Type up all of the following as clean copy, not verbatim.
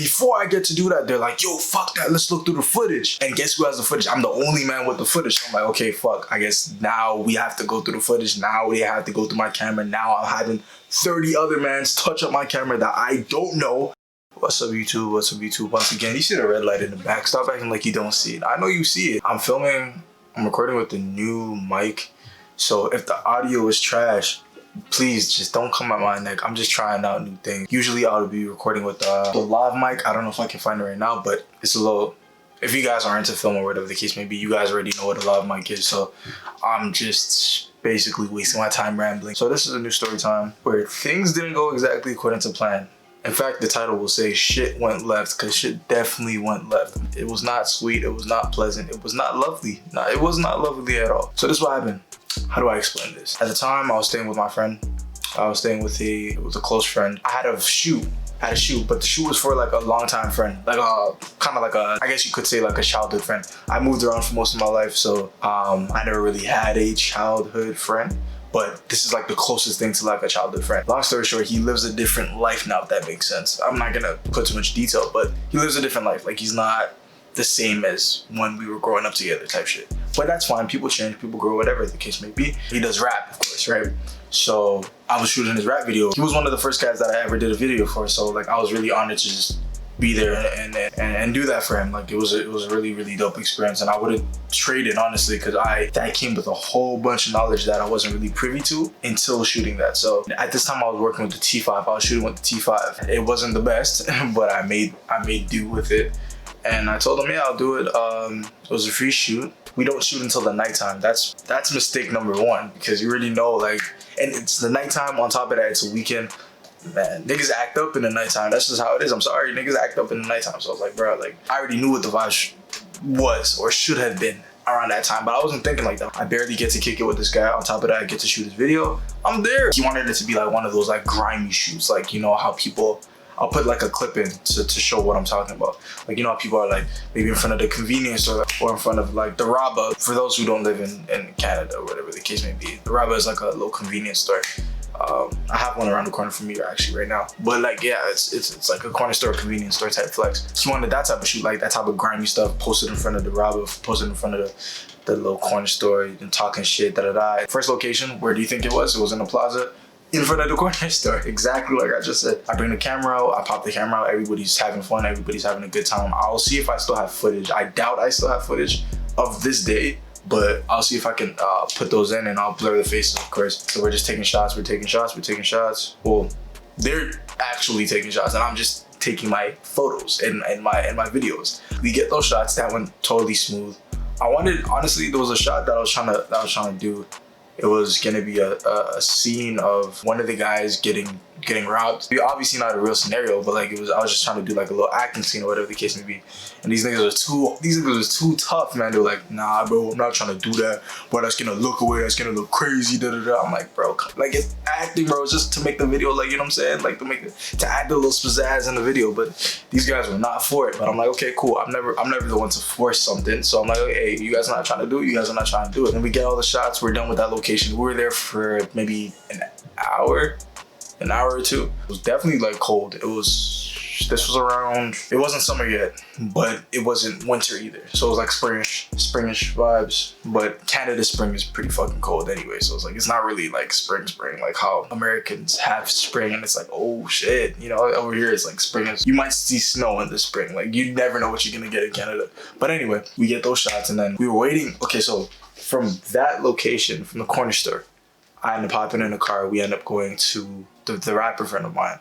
before I get to do that, they're like, yo, fuck that, let's look through the footage. And guess who has the footage? I'm the only man with the footage. So I'm like, okay, fuck, I guess now we have to go through the footage. Now we have to go through my camera. Now I'm having 30 other mans touch up my camera that I don't know. What's up, YouTube? What's up, YouTube? Once again, you see the red light in the back. Stop acting like you don't see it. I know you see it. I'm recording with the new mic. So if the audio is trash, please just don't come at my neck. I'm just trying out new things. Usually I'll be recording with the lav mic. I don't know if I can find it right now, but it's a little, if you guys are into film or whatever the case may be, you guys already know what a lav mic is. So I'm just basically wasting my time rambling. So this is a new story time where things didn't go exactly according to plan. In fact, the title will say shit went left, because shit definitely went left. It was not sweet, it was not pleasant, it was not lovely. No, it was not lovely at all. So this is what happened. How do I explain this? At the time, I was staying with my friend. I was staying with a close friend. I had a shoot, but the shoot was for like a longtime friend. Like kind of like I guess you could say like a childhood friend. I moved around for most of my life, so I never really had a childhood friend. But this is like the closest thing to like a childhood friend. Long story short, he lives a different life now, if that makes sense. I'm not gonna put too much detail, but he lives a different life. Like, he's not the same as when we were growing up together type shit. But that's fine, people change, people grow, whatever the case may be. He does rap, of course, right? So I was shooting his rap video. He was one of the first guys that I ever did a video for. So like, I was really honored to just be there and do that for him. Like, it was a really, really dope experience, and I would have traded, honestly, because that came with a whole bunch of knowledge that I wasn't really privy to until shooting that. So at this time I was working with the T5. I was shooting with the T5. It wasn't the best, but I made do with it. And I told him, yeah, I'll do it. It was a free shoot. We don't shoot until the nighttime. That's mistake number one, because you already know, like, and it's the nighttime. On top of that, it's a weekend. Man, niggas act up in the nighttime. That's just how it is. I'm sorry, niggas act up in the nighttime. So I was like, bro, like, I already knew what the vibe was or should have been around that time, but I wasn't thinking like that. I barely get to kick it with this guy. On top of that, I get to shoot his video. I'm there. He wanted it to be like one of those like grimy shoots, like, you know how people, I'll put like a clip in to show what I'm talking about. Like, you know how people are like maybe in front of the convenience store or in front of like the Rabba. For those who don't live in Canada or whatever the case may be, the Rabba is like a little convenience store. I have one around the corner from me actually right now. But like, yeah, it's like a corner store, convenience store type flex. He wanted that type of shoot, like that type of grimy stuff, posted in front of the Rabba, posted in front of the little corner store and talking shit, da-da-da. First location, where do you think it was? It was in the plaza, in front of the corner store, exactly like I just said. I bring the camera out, I pop the camera out, everybody's having fun, everybody's having a good time. I'll see if I still have footage. I doubt I still have footage of this day, but I'll see if I can put those in, and I'll blur the faces, of course. So we're just taking shots, we're taking shots. Well, they're actually taking shots, and I'm just taking my photos and my videos. We get those shots, that went totally smooth. Honestly, there was a shot that I was trying to do. It was gonna be a scene of one of the guys getting robbed. Obviously not a real scenario, but like, I was just trying to do like a little acting scene or whatever the case may be. And these niggas was too tough, man. They were like, nah, bro, I'm not trying to do that. Bro, that's gonna look away, that's gonna look crazy, da-da-da. I'm like, bro, like, it's acting, bro. It's just to make the video, like, you know what I'm saying? Like, to add a little pizzazz in the video. But these guys were not for it. But I'm like, okay, cool. I'm never the one to force something. So I'm like, hey, you guys are not trying to do it, you guys are not trying to do it. And we get all the shots, we're done with that location. We were there for maybe an hour or two. It was definitely like cold. This was around, it wasn't summer yet, but it wasn't winter either. So it was like springish vibes. But Canada spring is pretty fucking cold anyway. So it's like, it's not really like spring, like how Americans have spring and it's like, oh shit, you know, over here it's like spring. You might see snow in the spring. Like, you never know what you're gonna get in Canada. But anyway, we get those shots, and then we were waiting. Okay, so from that location, from the corner store, I end up hopping in a car. We end up going to the rapper friend of mine.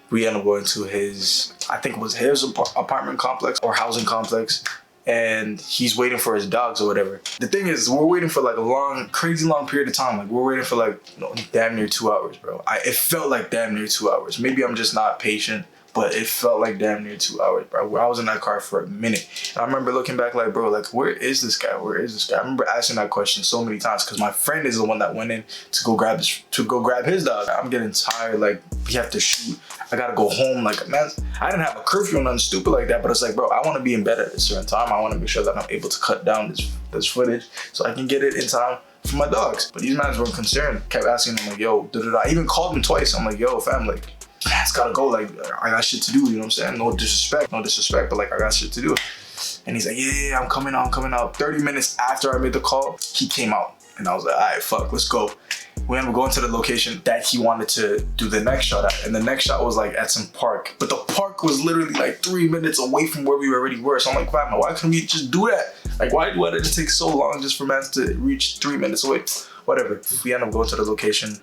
We end up going to his, I think it was his apartment complex or housing complex, and he's waiting for his dogs or whatever. The thing is, we're waiting for like a crazy long period of time. Like, we're waiting for like, damn near 2 hours, bro. It felt like damn near 2 hours. Maybe I'm just not patient, but it felt like damn near 2 hours, bro. I was in that car for a minute. And I remember looking back like, bro, like, where is this guy? Where is this guy? I remember asking that question so many times, because my friend is the one that went in to go grab his dog. I'm getting tired, like, we have to shoot. I gotta go home. Like, man, I didn't have a curfew or nothing stupid like that, but it's like, bro, I want to be in bed at a certain time. I want to make sure that I'm able to cut down this footage so I can get it in time for my dogs. But these mans weren't concerned. Kept asking him like, yo, da-da-da. I even called him twice. I'm like, yo, fam, like, it's gotta go. Like, I got shit to do, you know what I'm saying? No disrespect, but like, I got shit to do. And he's like, yeah, I'm coming out. 30 minutes after I made the call, he came out. And I was like, all right, fuck, let's go. We ended up going to the location that he wanted to do the next shot at. And the next shot was like at some park. But the park was literally like 3 minutes away from where we already were. So I'm like, man, why couldn't we just do that? Like, why did it take so long just for man to reach 3 minutes away? Whatever. We ended up going to the location.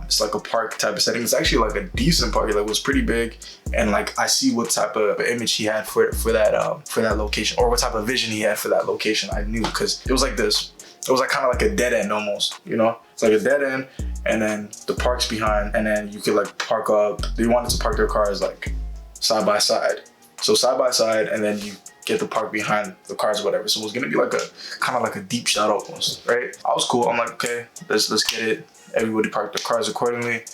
It's like a park type of setting. It's actually like a decent park. Like, it was pretty big, and like I see what type of image he had for that location, or what type of vision he had for that location. I knew, because it was like this. It was like kind of like a dead end almost, you know? It's like a dead end, and then the park's behind, and then you could like park up. They wanted to park their cars like side by side. So side by side, and then you get the park behind the cars or whatever. So it was gonna be like a kind of like a deep shot almost, right? I was cool. I'm like, okay, let's get it. Everybody parked their cars accordingly.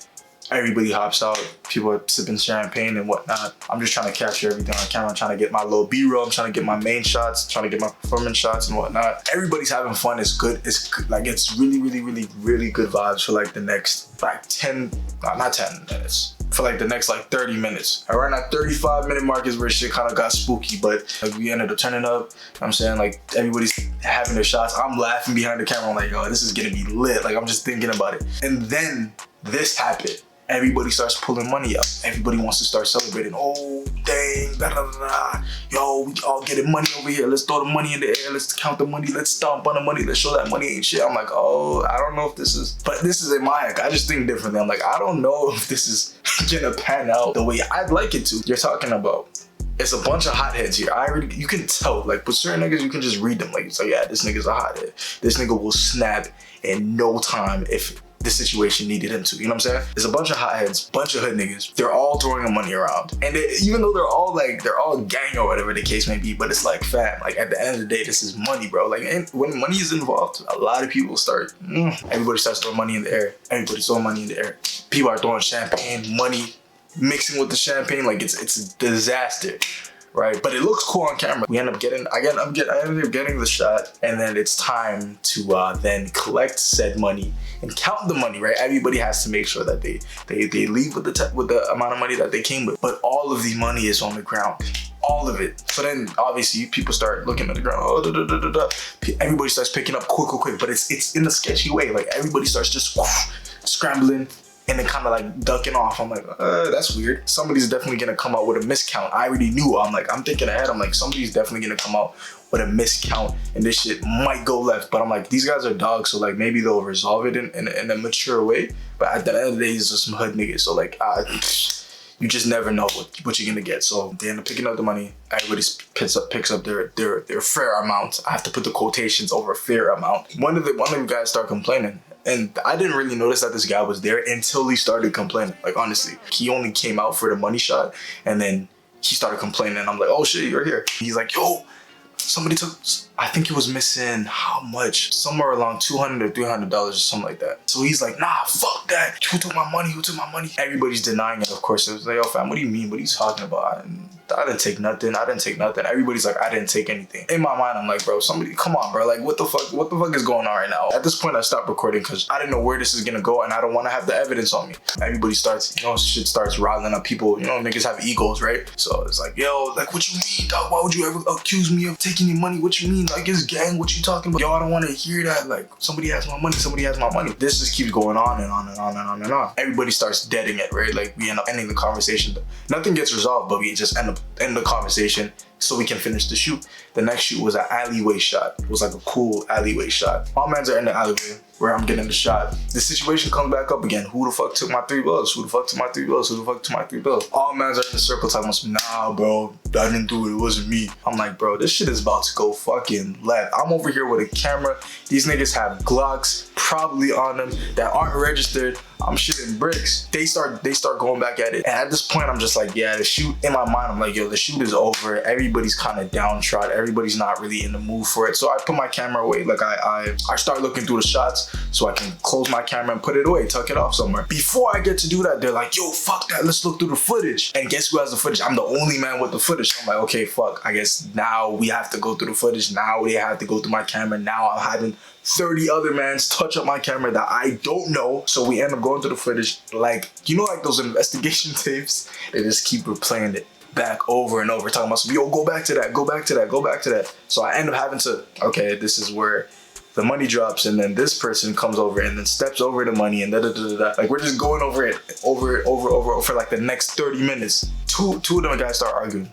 Everybody hops out. People are sipping champagne and whatnot. I'm just trying to capture everything on camera. I'm trying to get my little B-roll. I'm trying to get my main shots. I'm trying to get my performance shots and whatnot. Everybody's having fun. It's good. It's good. Like, it's really, really, really, really good vibes for like the next like 10, not 10 minutes. For like the next like 30 minutes. Around that 35-minute mark is where shit kind of got spooky, but like we ended up turning up. You know what I'm saying? Like, everybody's having their shots. I'm laughing behind the camera. I'm like, yo, this is gonna be lit. Like, I'm just thinking about it. And then this happened. Everybody starts pulling money up. Everybody wants to start celebrating. Oh, dang, da da da. Yo, we all getting money over here. Let's throw the money in the air. Let's count the money. Let's stomp on the money. Let's show that money ain't shit. I'm like, oh, I don't know if this is, but this is in my head. I just think differently. I'm like, I don't know if this is gonna pan out the way I'd like it to. You're talking about, it's a bunch of hotheads here. You can tell, like, with certain niggas, you can just read them. Like, it's like, yeah, this nigga's a hothead. This nigga will snap in no time if the situation needed him to, you know what I'm saying? There's a bunch of hotheads, bunch of hood niggas. They're all throwing the money around. And even though they're all gang or whatever the case may be, but it's like, fam, like, at the end of the day, this is money, bro. Like, and when money is involved, a lot of people start, everybody starts throwing money in the air. Everybody's throwing money in the air. People are throwing champagne, money, mixing with the champagne. Like, it's a disaster. Right, but it looks cool on camera. We end up getting, I ended up getting the shot, and then it's time to then collect said money and count the money. Right, everybody has to make sure that they leave with the amount of money that they came with, but all of the money is on the ground, all of it. So then obviously people start looking at the ground. Oh, da, da, da, da, da. Everybody starts picking up quick, but it's in a sketchy way. Like, everybody starts just scrambling. And then kind of like ducking off. I'm like, that's weird. Somebody's definitely gonna come out with a miscount. I already knew. I'm thinking ahead. I'm like, somebody's definitely gonna come out with a miscount, and this shit might go left. But I'm like, these guys are dogs, so like maybe they'll resolve it in a mature way. But at the end of the day, he's just some hood niggas. So like, you just never know what you're gonna get. So they end up picking up the money. Everybody picks up their fair amount. I have to put the quotations over fair amount. One of the guys start complaining. And I didn't really notice that this guy was there until he started complaining. Like, honestly, he only came out for the money shot, and then he started complaining. I'm like, oh shit, you're here. He's like, yo, somebody took, I think he was missing how much? Somewhere along $200 or $300 or something like that. So he's like, nah, fuck that. Who took my money? Everybody's denying it, of course. It was like, yo, fam, what do you mean? What are you talking about? I didn't take nothing. Everybody's like, I didn't take anything. In my mind, I'm like, bro, somebody, come on, bro. Like, what the fuck is going on right now? At this point, I stopped recording because I didn't know where this is gonna go, and I don't want to have the evidence on me. Everybody starts, shit starts riling up. People, niggas have egos, right? So it's like, yo, like, what you mean, dog? Why would you ever accuse me of taking your money? What you mean? Like, it's gang, what you talking about? Yo, I don't want to hear that. Like, somebody has my money. This just keeps going on and on and on and on and on. Everybody starts deading it, right? Like, we end up ending the conversation. Nothing gets resolved, but we just end the conversation so we can finish the shoot. The next shoot was an alleyway shot. It was like a cool alleyway shot. All mans are in the alleyway where I'm getting the shot. The situation comes back up again. Who the fuck took my $3 bills? All mans are in the circle talking about, nah, bro, I didn't do it. It wasn't me. I'm like, bro, this shit is about to go fucking left. I'm over here with a camera. These niggas have Glocks probably on them that aren't registered. I'm shooting bricks. They start going back at it. And at this point, I'm just like, yeah, the shoot, in my mind, I'm like, yo, the shoot is over. Everybody everybody's kind of downtrodden. Everybody's not really in the mood for it. So I put my camera away. Like I start looking through the shots so I can close my camera and put it away, tuck it off somewhere. Before I get to do that, they're like, yo, fuck that, let's look through the footage. And guess who has the footage? I'm the only man with the footage. So I'm like, okay, fuck, I guess now we have to go through the footage. Now they have to go through my camera. Now I'm having 30 other mans touch up my camera that I don't know. So we end up going through the footage. Like, you know, like those investigation tapes? They just keep replaying it back over and over, talking about some, yo, go back to that, go back to that, go back to that. So I end up having to, okay, this is where the money drops, and then this person comes over and then steps over the money and da-da-da-da-da. Like, we're just going over it over for like the next 30 minutes. Two of them guys start arguing.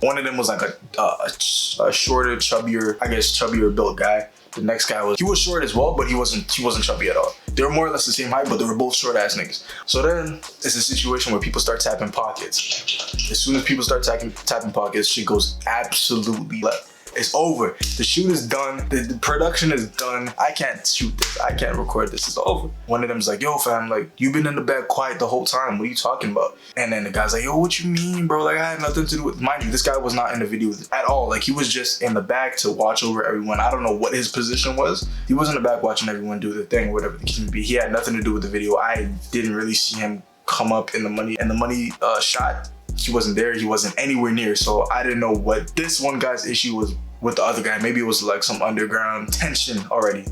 One of them was like a shorter, chubbier, I guess chubbier built guy. The next guy was short as well, but he wasn't chubby at all. They were more or less the same height, but they were both short ass niggas. So then it's a situation where people start tapping pockets. As soon as people start tapping pockets, shit goes absolutely left. It's over. The shoot is done. The production is done. I can't shoot this. I can't record this. It's over. One of them's like, yo, fam, like, you've been in the back quiet the whole time. What are you talking about? And then the guy's like, yo, what you mean, bro? Like, I had nothing to do with, mind you, this guy was not in the video at all. Like, he was just in the back to watch over everyone. I don't know what his position was. He was in the back watching everyone do their thing, whatever the case may be. He had nothing to do with the video. I didn't really see him come up in the money shot. He wasn't there. He wasn't anywhere near. So I didn't know what this one guy's issue was with the other guy. Maybe it was like some underground tension already.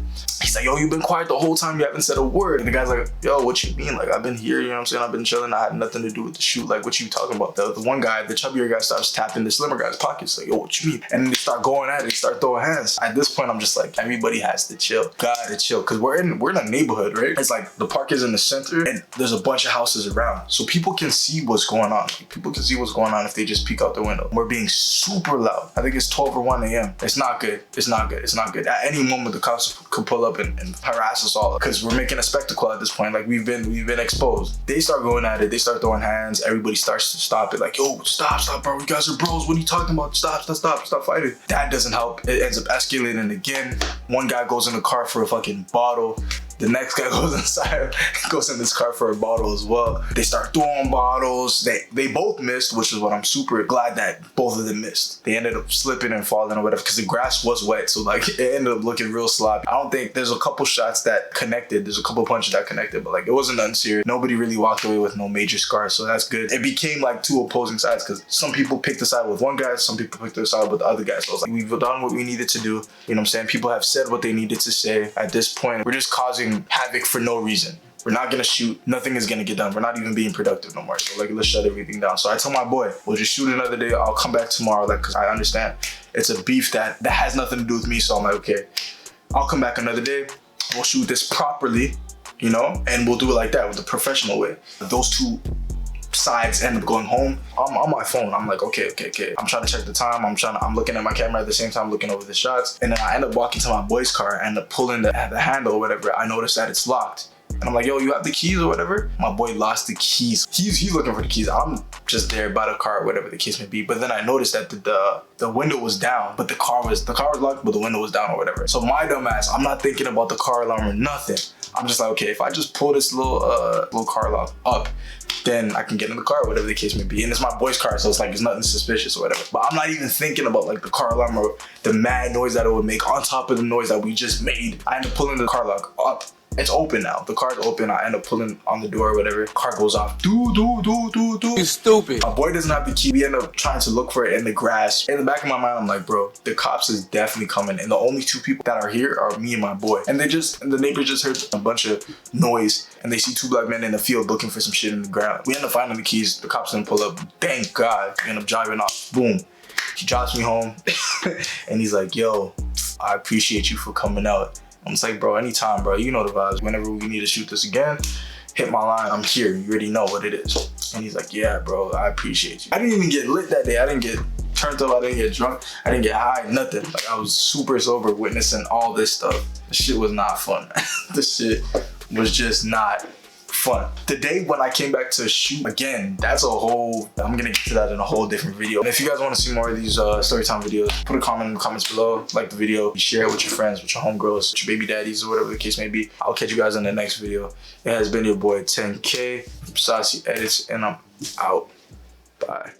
He's like, yo, you've been quiet the whole time, you haven't said a word. And the guy's like, yo, what you mean? Like, I've been here, you know what I'm saying? I've been chilling, I had nothing to do with the shoot. Like, what you talking about? The one guy, the chubbier guy, starts tapping the slimmer guy's pockets. Like, yo, what you mean? And then they start going at it, they start throwing hands. At this point, I'm just like, everybody has to chill. Gotta chill. Cause we're in a neighborhood, right? It's like the park is in the center and there's a bunch of houses around. So people can see what's going on. People can see what's going on if they just peek out the window. We're being super loud. I think it's 12 or 1 a.m. It's not good. It's not good. It's not good. At any moment, the cops could pull up and harass us all because we're making a spectacle at this point. Like, we've been exposed. They start going at it. They start throwing hands. Everybody starts to stop it. Like, yo, stop, bro. You guys are bros. What are you talking about? Stop fighting. That doesn't help. It ends up escalating again. One guy goes in the car for a fucking bottle. The next guy goes inside, goes in this car for a bottle as well. They start throwing bottles. They both missed, which is what I'm super glad that both of them missed. They ended up slipping and falling or whatever because the grass was wet. So like it ended up looking real sloppy. I don't think there's a couple shots that connected. There's a couple punches that connected, but like it wasn't nothing serious. Nobody really walked away with no major scars. So that's good. It became like two opposing sides because some people picked the side with one guy, some people picked the side with the other guy. So I was like, we've done what we needed to do. You know what I'm saying? People have said what they needed to say. At this point, we're just causing havoc for no reason. We're not gonna shoot. Nothing is gonna get done. We're not even being productive no more. So like, let's shut everything down. So I told my boy, we'll just shoot another day. I'll come back tomorrow. Like, cause I understand it's a beef that has nothing to do with me. So I'm like, okay, I'll come back another day. We'll shoot this properly, you know, and we'll do it like that with the professional way. Those two sides end up going home. I'm on my phone. I'm like, okay. I'm trying to check the time. I'm looking at my camera at the same time, looking over the shots. And then I end up walking to my boy's car and end up pulling the handle or whatever. I noticed that it's locked. And I'm like, yo, you have the keys or whatever? My boy lost the keys. He's looking for the keys. I'm just there by the car, whatever the case may be. But then I noticed that the window was down, but the car was locked, but the window was down or whatever. So my dumb ass, I'm not thinking about the car alarm or nothing. I'm just like, okay, if I just pull this little car lock up, then I can get in the car, whatever the case may be. And it's my boy's car, so it's like, it's nothing suspicious or whatever. But I'm not even thinking about like the car alarm or the mad noise that it would make on top of the noise that we just made. I end up pulling the car lock up. It's open now. The car's open. I end up pulling on the door or whatever. Car goes off. Do. You stupid. My boy doesn't have the key. We end up trying to look for it in the grass. In the back of my mind, I'm like, bro, the cops is definitely coming. And the only two people that are here are me and my boy. And the neighbors just heard a bunch of noise. And they see two black men in the field looking for some shit in the ground. We end up finding the keys. The cops didn't pull up. Thank God. We end up driving off. Boom. He drops me home. And he's like, yo, I appreciate you for coming out. I'm just like, bro, anytime, bro. You know the vibes. Whenever we need to shoot this again, hit my line. I'm here. You already know what it is. And he's like, yeah, bro, I appreciate you. I didn't even get lit that day. I didn't get turned up. I didn't get drunk. I didn't get high, nothing. Like, I was super sober witnessing all this stuff. The shit was not fun. The shit was just not fun. The day when I came back to shoot again, that's a whole, I'm gonna get to that in a whole different video. And if you guys want to see more of these Storytime videos, put a comment in the comments below, like the video, share it with your friends, with your homegirls, with your baby daddies, or whatever the case may be. I'll catch you guys in the next video. It has been your boy 10K from Saucy Edits, and I'm out. Bye.